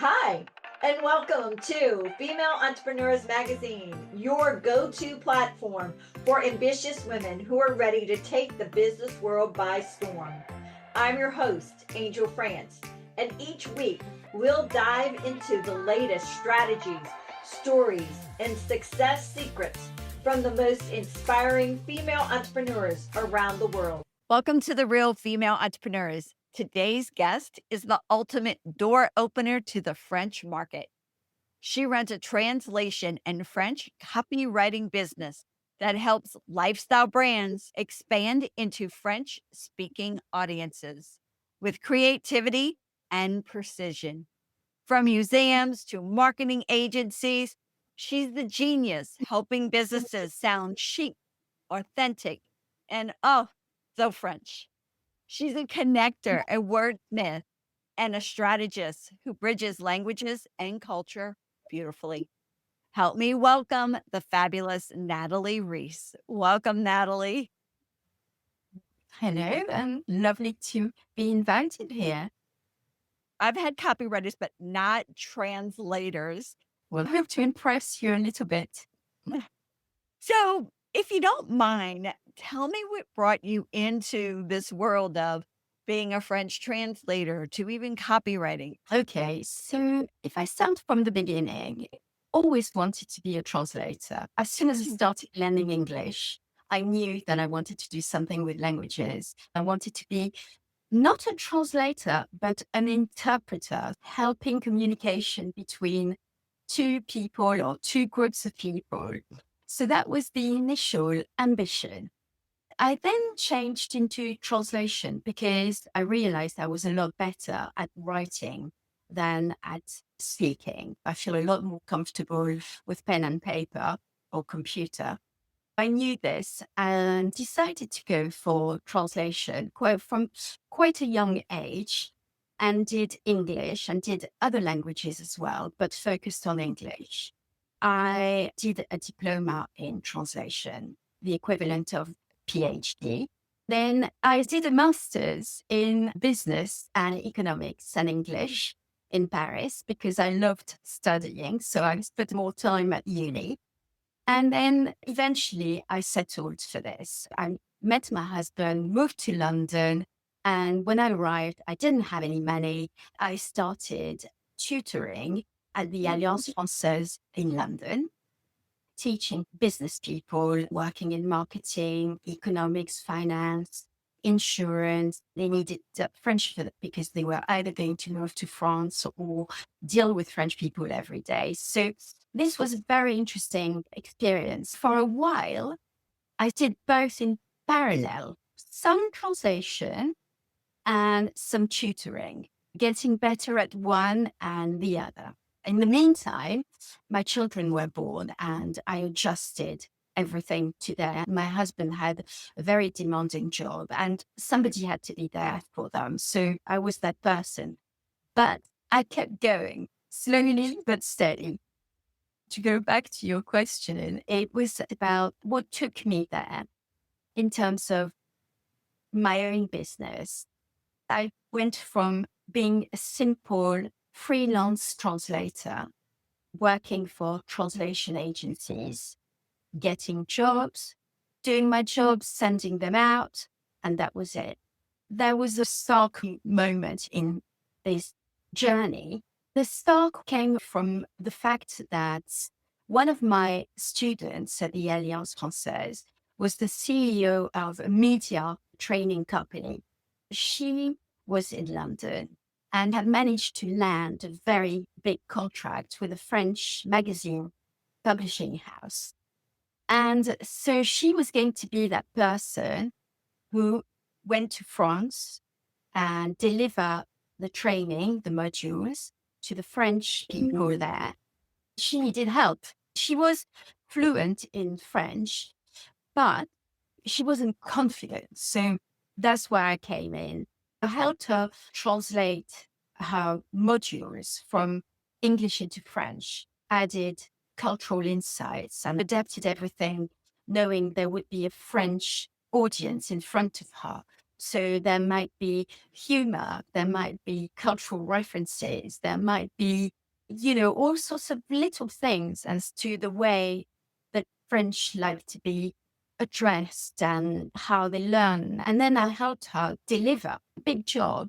Hi, and welcome to Female Entrepreneurs Magazine, your go to platform for ambitious women who are ready to take the business world by storm. I'm your host, Angel France, and each week we'll dive into the latest strategies, stories, and success secrets from the most inspiring female entrepreneurs around the world. Welcome to the Real Female Entrepreneurs. Today's guest is the ultimate door opener to the French market. She runs a translation and French copywriting business that helps lifestyle brands expand into French speaking audiences with creativity and precision. From museums to marketing agencies, she's the genius helping businesses sound chic, authentic, and so French. She's a connector, a wordsmith, and a strategist who bridges languages and culture beautifully. Help me welcome the fabulous Nathalie Reis. Welcome, Nathalie. Hello, and lovely to be invited here. I've had copywriters, but not translators. Well, I hope to impress you a little bit. So, if you don't mind, tell me what brought you into this world of being a French translator to even copywriting. Okay, so if I start from the beginning, always wanted to be a translator. As soon as I started learning English, I knew that I wanted to do something with languages. I wanted to be not a translator, but an interpreter, helping communication between two people or two groups of people. So that was the initial ambition. I then changed into translation because I realized I was a lot better at writing than at speaking. I feel a lot more comfortable with pen and paper or computer. I knew this and decided to go for translation from quite a young age and did English and did other languages as well, but focused on English. I did a diploma in translation, the equivalent of PhD. Then I did a master's in business and economics and English in Paris because I loved studying. So I spent more time at uni. And then eventually I settled for this. I met my husband, moved to London. And when I arrived, I didn't have any money. I started tutoring at the Alliance Française in London, teaching business people working in marketing, economics, finance, insurance. They needed French for that because they were either going to move to France or deal with French people every day. So this was a very interesting experience. For a while, I did both in parallel, some translation and some tutoring, getting better at one and the other. In the meantime, my children were born and I adjusted everything to them. My husband had a very demanding job and somebody had to be there for them. So I was that person. But I kept going slowly but steady. To go back to your question, it was about what took me there in terms of my own business. I went from being a simple freelance translator, working for translation agencies, getting jobs, doing my jobs, sending them out, and that was it. There was a stark moment in this journey. The spark came from the fact that one of my students at the Alliance Française was the CEO of a media training company. She was in London and had managed to land a very big contract with a French magazine publishing house. And so she was going to be that person who went to France and deliver the training, the modules to the French people there. She needed help. She was fluent in French, but she wasn't confident. So that's where I came in. I helped her translate her modules from English into French, added cultural insights and adapted everything, knowing there would be a French audience in front of her. So there might be humor, there might be cultural references, there might be, all sorts of little things as to the way that French like to be addressed and how they learn. And then I helped her deliver a big job.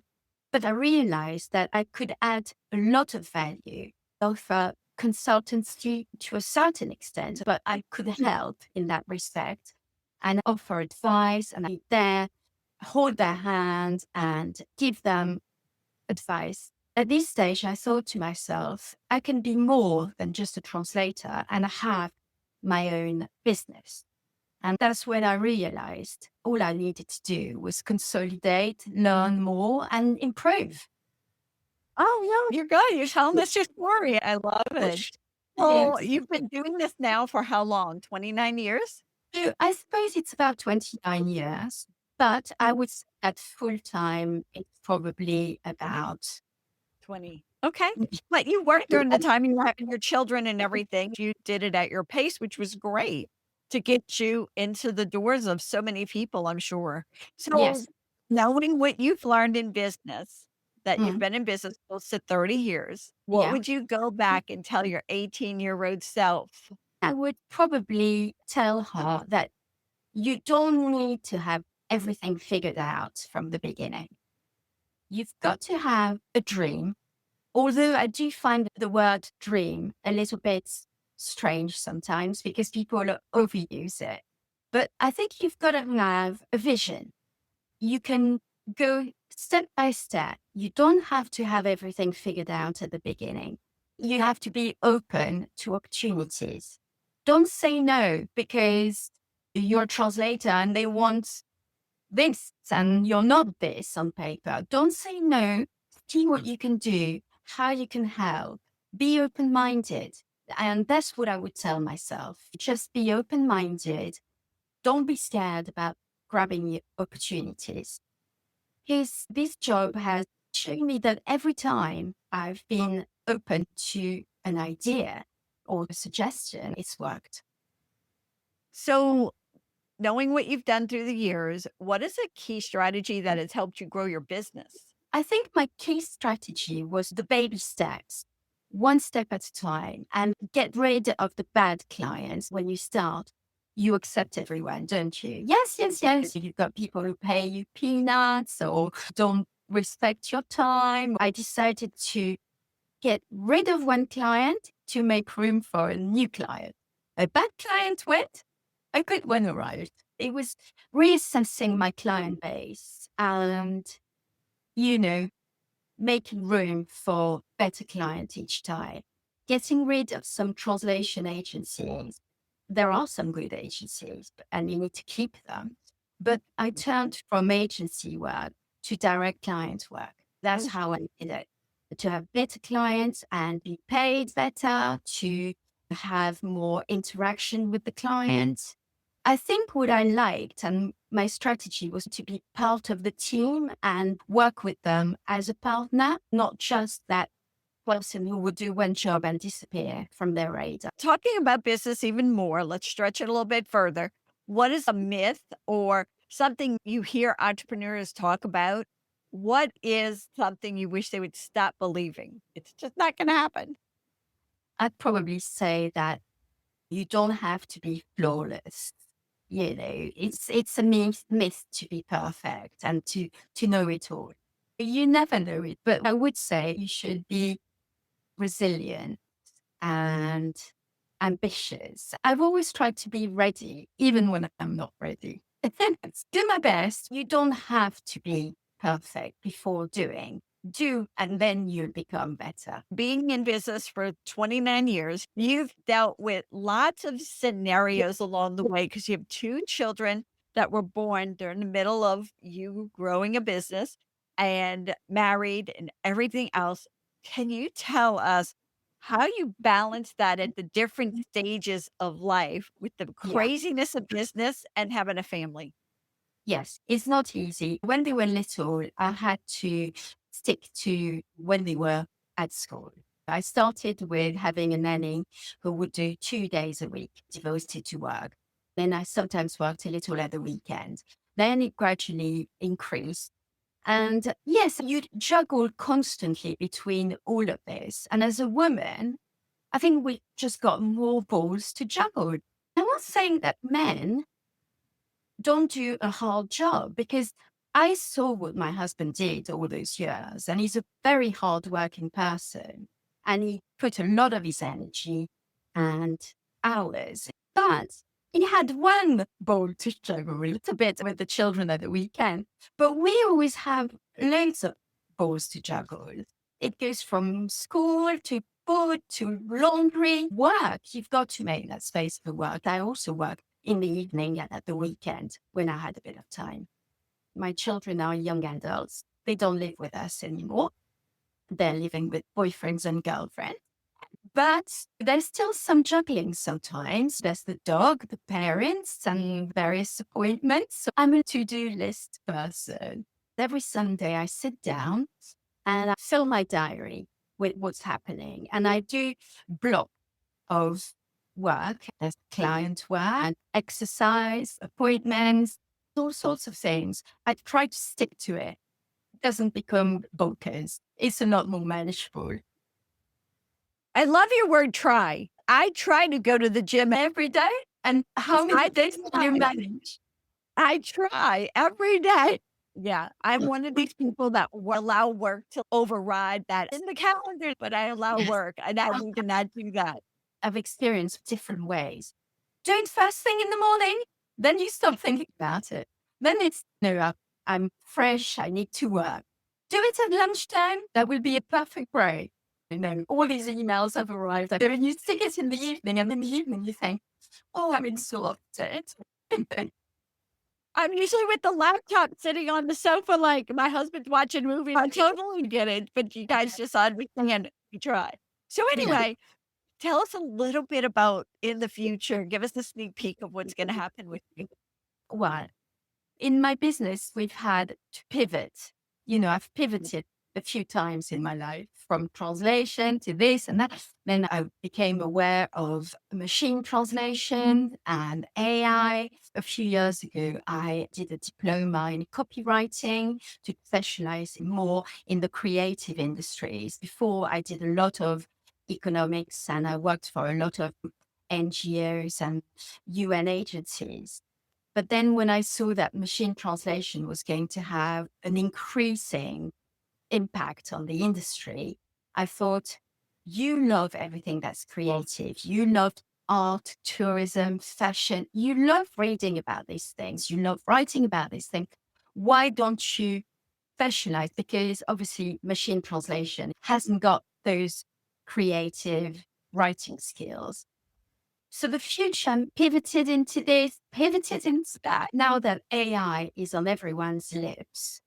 But I realized that I could add a lot of value, offer consultancy to a certain extent, but I could help in that respect and offer advice and be there, hold their hand and give them advice. At this stage, I thought to myself, I can be more than just a translator and have my own business. And that's when I realized all I needed to do was consolidate, learn more, and improve. Oh, no, you're good. You're telling us your story. I love it. Well, Yes. you've been doing this now for how long? 29 years? So I suppose it's about 29 years, but I would say at full time, it's probably about 20. Okay. But you worked during the time you were having your children and everything. You did it at your pace, which was great to get you into the doors of so many people, I'm sure. So, yes. knowing what you've learned in business, that you've Mm, been in business close to 30 years, what yeah. would you go back and tell your 18-year-old self? I would probably tell her that you don't need to have everything figured out from the beginning. You've got to have a dream. Although I do find the word dream a little bit strange sometimes because people overuse it. But I think you've got to have a vision. You can go step by step. You don't have to have everything figured out at the beginning. You have to be open to opportunities. Don't say no because you're a translator and they want this and you're not this on paper. Don't say no. See what you can do, how you can help. Be open minded. And that's what I would tell myself. Just be open minded. Don't be scared about grabbing opportunities. Because this job has shown me that every time I've been open to an idea or a suggestion, it's worked. So, knowing what you've done through the years, what is a key strategy that has helped you grow your business? I think my key strategy was the baby steps, one step at a time, and get rid of the bad clients. When you start, you accept everyone, don't you? Yes, yes, yes. You've got people who pay you peanuts or don't respect your time. I decided to get rid of one client to make room for a new client. A bad client went, a good one arrived. It was reassessing my client base and, you know, making room for better client each time, getting rid of some translation agencies. There are some good agencies and you need to keep them. But I turned from agency work to direct client work. That's how I did it. To have better clients and be paid better, to have more interaction with the clients. I think what I liked and my strategy was to be part of the team and work with them as a partner, not just that person who would do one job and disappear from their radar. Talking about business even more, let's stretch it a little bit further. What is a myth or something you hear entrepreneurs talk about? What is something you wish they would stop believing? It's just not going to happen. I'd probably say that you don't have to be flawless. It's a myth to be perfect and to know it all. You never know it, but I would say you should be resilient and ambitious. I've always tried to be ready, even when I'm not ready. Do my best. You don't have to be perfect before doing. Do, and then you'll become better. Being in business for 29 years, you've dealt with lots of scenarios along the way because you have two children that were born during the middle of you growing a business and married and everything else. Can you tell us how you balance that at the different stages of life with the Yeah. craziness of business and having a family? Yes, it's not easy. When they were little, I had to stick to when they were at school. I started with having a nanny who would do 2 days a week devoted to work. Then I sometimes worked a little at the weekend. Then it gradually increased. And yes, you juggle constantly between all of this. And as a woman, I think we just got more balls to juggle. I'm not saying that men don't do a hard job, because I saw what my husband did all those years, and he's a very hardworking person, and he put a lot of his energy and hours. But he had one ball to juggle a little bit with the children at the weekend. But we always have loads of balls to juggle. It goes from school to food to laundry, work. You've got to make that space for work. I also work in the evening and at the weekend when I had a bit of time. My children are young adults. They don't live with us anymore. They're living with boyfriends and girlfriends. But there's still some juggling sometimes. There's the dog, the parents, and various appointments. So I'm a to-do list person. Every Sunday I sit down and I fill my diary with what's happening. And I do block of work. There's client work and exercise, appointments, all sorts of things. I try to stick to it. It doesn't become bonkers. It's a lot more manageable. I love your word try. I try to go to the gym Every day? And how many days do you manage? I try every day. Yeah, I'm one of these people that allow work to override that in the calendar, but I allow work, and I need to not do that. I've experienced different ways. Do it first thing in the morning, then you stop thinking about it. Then it's, no, I'm fresh, I need to work. Do it at lunchtime, that will be a perfect break. All these emails have arrived. And you stick it in the evening, and in the evening you think, oh, I'm exhausted. I'm usually with the laptop sitting on the sofa, like my husband's watching movies. I totally get it, but you guys just understand we try. So anyway, tell us a little bit about in the future. Give us a sneak peek of what's going to happen with you. Well, in my business, we've had to pivot. I've pivoted a few times in my life, from translation to this and that. Then I became aware of machine translation and AI. A few years ago, I did a diploma in copywriting to specialize more in the creative industries. Before, I did a lot of economics, and I worked for a lot of NGOs and UN agencies. But then when I saw that machine translation was going to have an increasing impact on the industry, I thought, you love everything that's creative. You love art, tourism, fashion. You love reading about these things. You love writing about these things. Why don't you specialize? Because obviously machine translation hasn't got those creative writing skills. So the future pivoted into this, pivoted into that. Now that AI is on everyone's lips,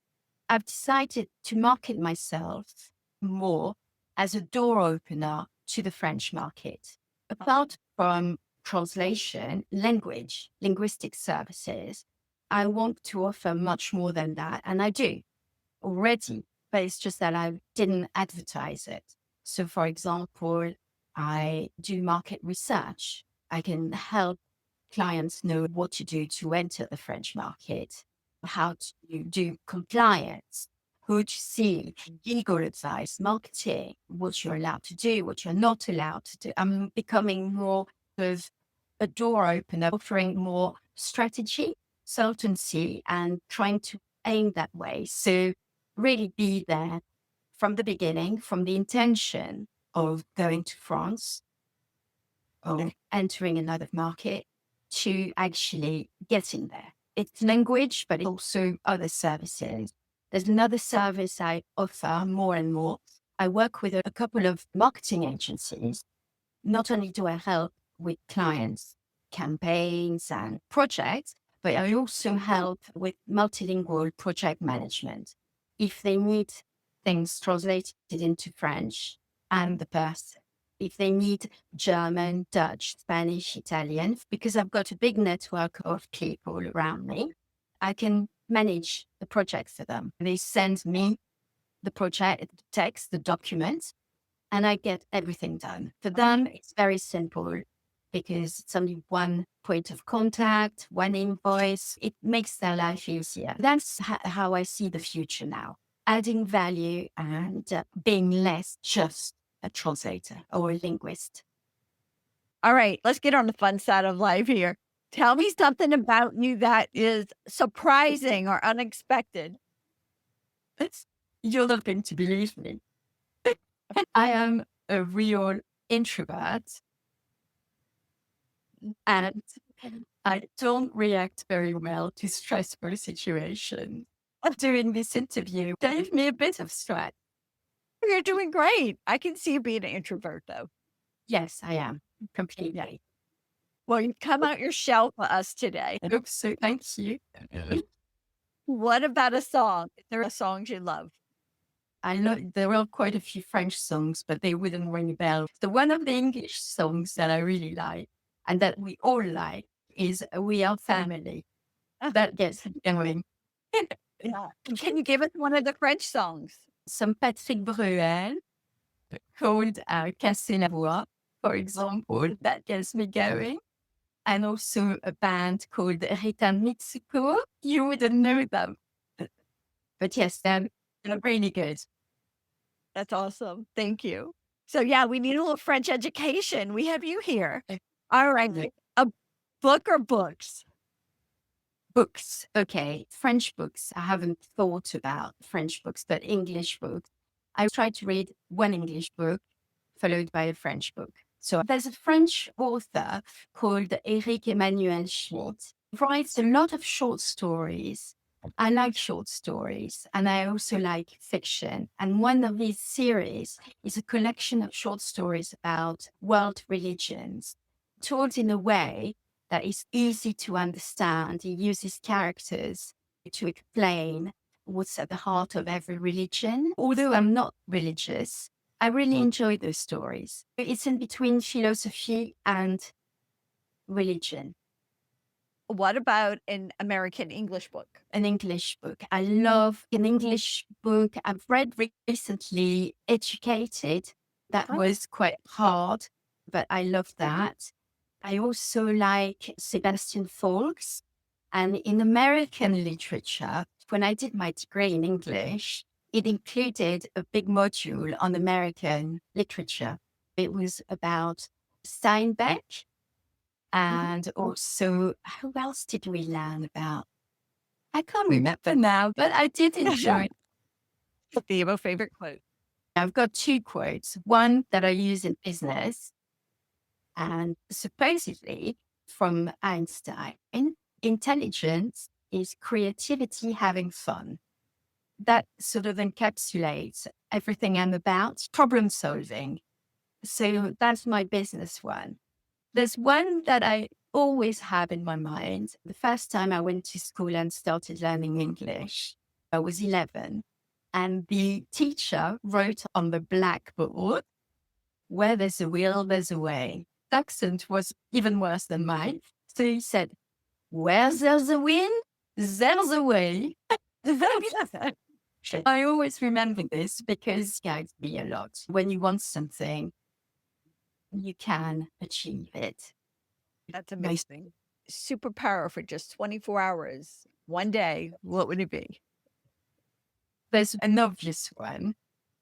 I've decided to market myself more as a door opener to the French market. Apart from translation, linguistic services, I want to offer much more than that. And I do already, but it's just that I didn't advertise it. So for example, I do market research. I can help clients know what to do to enter the French market, how to do compliance, who to see, legal advice, marketing, what you're allowed to do, what you're not allowed to do. I'm becoming more of a door opener, offering more strategy, consultancy, and trying to aim that way. So really be there from the beginning, from the intention of going to France or entering another market to actually getting there. It's language, but it's also other services. There's another service I offer more and more. I work with a couple of marketing agencies. Not only do I help with clients, campaigns and projects, but I also help with multilingual project management. If they need things translated into French, I'm the person. If they need German, Dutch, Spanish, Italian, because I've got a big network of people around me, I can manage the projects for them. They send me the project, the text, the documents, and I get everything done. For them, it's very simple because it's only one point of contact, one invoice. It makes their life easier. That's how I see the future now, adding value and being less just a translator or a linguist. All right, let's get on the fun side of life here. Tell me something about you that is surprising or unexpected. You're not going to believe me. I am a real introvert and I don't react very well to stressful situations. Doing this interview gave me a bit of stress. You're doing great. I can see you being an introvert, though. Yes, I am completely. Well, you've come out your shell for us today. I hope so. Thank you. What about a song? Is there a song you love? I know there are quite a few French songs, but they wouldn't ring a bell. The one of the English songs that I really like and that we all like is We Are Family. That gets me going. Yeah. Can you give us one of the French songs? Some Patrick Bruel called Casser la Voix, for example, that gets me going. And also a band called Rita Mitsuko. You wouldn't know them. But yes, they're really good. That's awesome. Thank you. So yeah, we need a little French education. We have you here. All right. A book or books? Books. Okay. French books. I haven't thought about French books, but English books. I try to read one English book followed by a French book. So there's a French author called Éric Emmanuel Schmitt. He writes a lot of short stories. I like short stories and I also like fiction. And one of his series is a collection of short stories about world religions, told in a way that is easy to understand. He uses characters to explain what's at the heart of every religion. Although I'm not religious, I really enjoy those stories. It's in between philosophy and religion. What about an American English book? An English book. I love an English book. I've read recently Educated. That was quite hard, but I love that. I also like Sebastian Faulks. And in American literature, when I did my degree in English, it included a big module on American literature. It was about Steinbeck and also, who else did we learn about? I can't remember now, but I did enjoy it. Do you have a favorite quote? I've got two quotes. One that I use in business and supposedly from Einstein. Intelligence is creativity having fun. That sort of encapsulates everything I'm about, problem solving. So that's my business one. There's one that I always have in my mind. The first time I went to school and started learning English, I was 11. And the teacher wrote on the blackboard, where there's a will, there's a way. The accent was even worse than mine. So he said, where there's a wind, there's a way. I always remember this because it guides me a lot. When you want something, you can achieve it. That's amazing. Superpower for just 24 hours, one day, what would it be? There's an obvious one.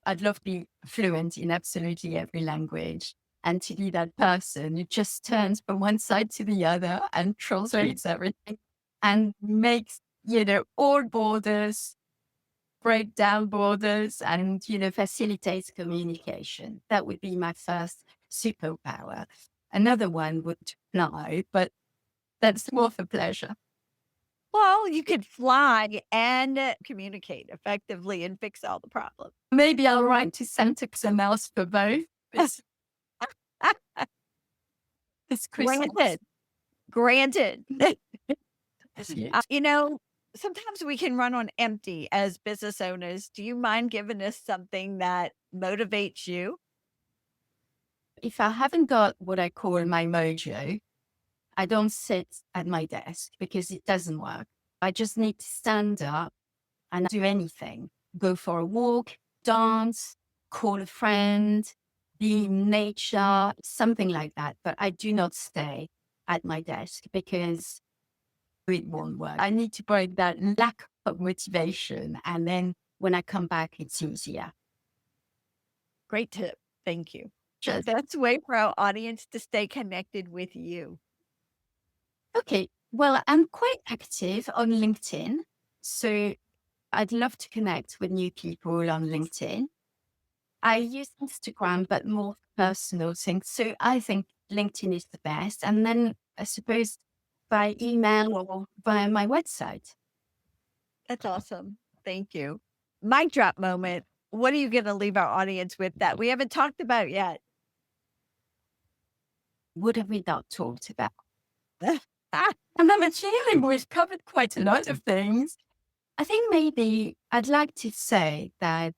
I'd love to be fluent in absolutely every language and to be that person who just turns from one side to the other and translates everything and makes, all borders, break down borders and, facilitates communication. That would be my first superpower. Another one would fly, but that's more for pleasure. Well, you could fly and communicate effectively and fix all the problems. Maybe I'll write to Santa Claus for both. It's Christmas. Granted. Sometimes we can run on empty as business owners. Do you mind giving us something that motivates you? If I haven't got what I call my mojo, I don't sit at my desk because it doesn't work. I just need to stand up and do anything. Go for a walk, dance, call a friend, the nature, something like that. But I do not stay at my desk because it won't work. I need to break that lack of motivation. And then when I come back, it's easier. Great tip. Thank you. The Just, best way for our audience to stay connected with you. okay. Well, I'm quite active on LinkedIn. So I'd love to connect with new people on LinkedIn. I use Instagram, but more personal things. So I think LinkedIn is the best. And then I suppose by email or via my website. That's awesome. Thank you. Mic drop moment. What are you going to leave our audience with that we haven't talked about yet? What have we not talked about? And then actually, we've covered quite a lot of things. I think maybe I'd like to say that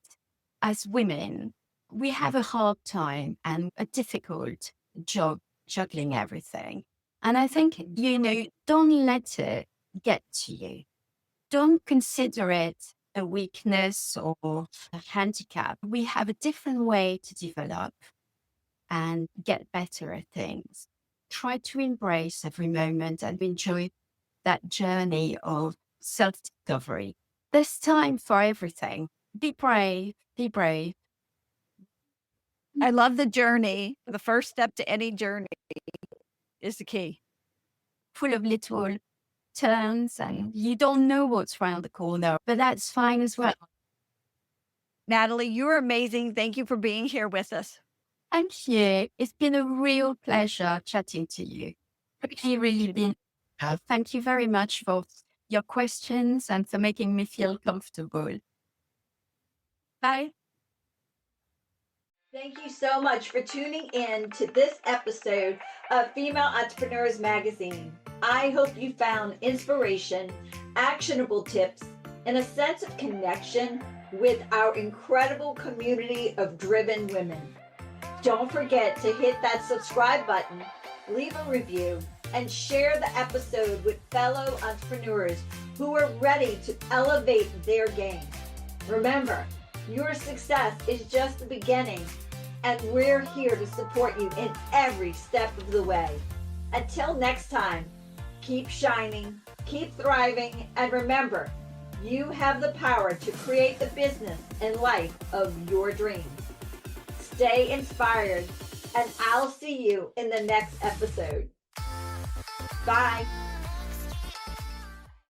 as women, we have a hard time and a difficult job juggling everything. And I think, don't let it get to you. Don't consider it a weakness or a handicap. We have a different way to develop and get better at things. Try to embrace every moment and enjoy that journey of self-discovery. There's time for everything. Be brave, be brave. I love the journey. The first step to any journey is the key. Full of little turns and you don't know what's around the corner, but that's fine as well. Nathalie, you're amazing. Thank you for being here with us. Thank you. It's been a real pleasure chatting to you. Really been. Thank you very much for your questions and for making me feel comfortable. Bye. Thank you so much for tuning in to this episode of Female Entrepreneurs Magazine. I hope you found inspiration, actionable tips, and a sense of connection with our incredible community of driven women. Don't forget to hit that subscribe button, leave a review, and share the episode with fellow entrepreneurs who are ready to elevate their game. Remember, your success is just the beginning, and we're here to support you in every step of the way. Until next time, keep shining, keep thriving, and remember, you have the power to create the business and life of your dreams. Stay inspired, and I'll see you in the next episode. Bye.